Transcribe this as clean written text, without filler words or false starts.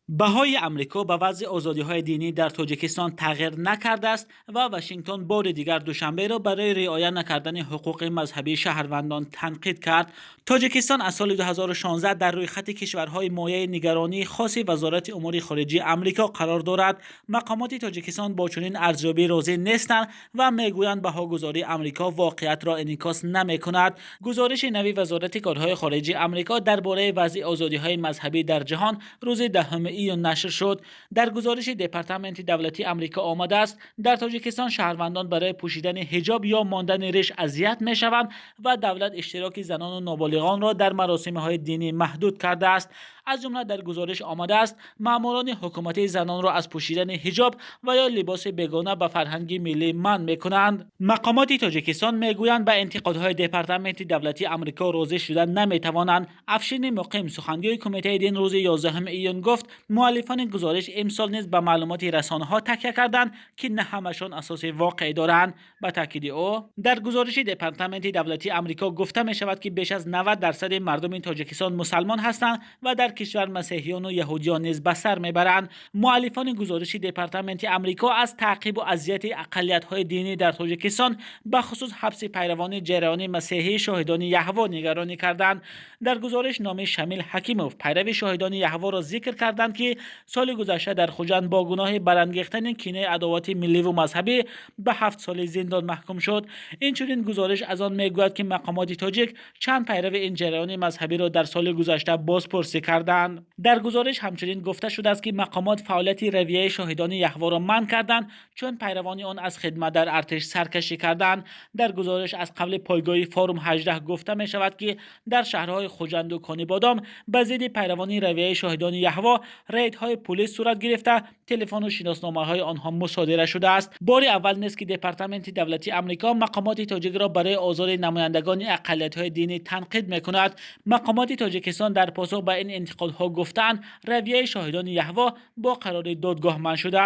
بهای امریکا به وضع آزادی‌های دینی در تاجیکستان تغییر نکرده است و واشنگتن بار دیگر دوشنبه را برای رعایت نکردن حقوق مذهبی شهروندان تنقید کرد. تاجیکستان از سال 2016 در روی خط کشورهای مایه نگرانی خاص وزارت امور خارجه امریکا قرار دارد. مقامات تاجیکستان با چنین ارزیابی راضی نیستند و میگویند بهاگذاری امریکا واقعیت را انعکاس نمی‌کند. گزارش نوی وزارت کارهای خارجه امریکا درباره وضع آزادی‌های مذهبی در جهان روز 10 ایون نشر شد. در گزارش دپارتمنت دولتی آمریکا آمده است در تاجیکستان شهروندان برای پوشیدن حجاب یا ماندن ریش اذیت می‌شوند و دولت اشتراک زنان و نابالغان را در مراسم‌های دینی محدود کرده است. از جمله در گزارش آمده است ماموران حکومتی زنان را از پوشیدن حجاب و یا لباس بیگانه به فرهنگ ملی منع می‌کنند. مقامات تاجیکستان میگویند به انتقادهای دپارتمنت دولتی آمریکا راضی شدن نمی‌توانند. افشین مقیم سخنگوی کمیته دین روز 11 ایون گفت مؤلفان گزارش امسال نیز به معلومات رسانه‌ها تکیه کردند که نه همشان اساس واقعی دارند. به تاکید او در گزارش دپارتمنت دولتی آمریکا گفته می شود که بیش از 90% مردم تاجیکستان مسلمان هستند و در کشور مسیحیان و یهودیان نیز به سر میبرند. مؤلفان گزارش دپارتمنت آمریکا از تعقیب و اذیت اقلیت‌های دینی در تاجیکستان به خصوص حبس پیروان جریان مسیحی شاهدان یهوه نگرانی کردند. در گزارش نام شمیل حکیموف پیرو شاهدان یهوه را ذکر کردند که سال گذشته در خوجند با گناه برانگیختن کینه عداوت ملی و مذهبی به 7 سال زندان محکوم شد. اینچنین گزارش از آن میگوید که مقامات تاجیک چند پیرو این جریان مذهبی را در سال گذشته بازپرسی کردند. در گزارش همچنین گفته شده است که مقامات فعالیت رویه شاهدان یهوه را منع کردند چون پیروان آن از خدمت در ارتش سرکشی کردند. در گزارش از قبل پایگاه فارم 18 گفته می شود که در شهرهای خوجند و کانیبادام به ضد پیروان رویه شاهدان یهوه ریدهای پلیس صورت گرفته تلفن و شناسنامه‌های آنها مصادره شده است. بار اول نیست که دپارتمنت دولتی آمریکا مقامات تاجیک را برای آزار نمایندگان اقلیت‌های دینی تنقید می‌کند. مقامات تاجیکستان در پاسخ به این انتقادها گفتند رویه شاهدان یهوه با قرار دادگاه منع شده است.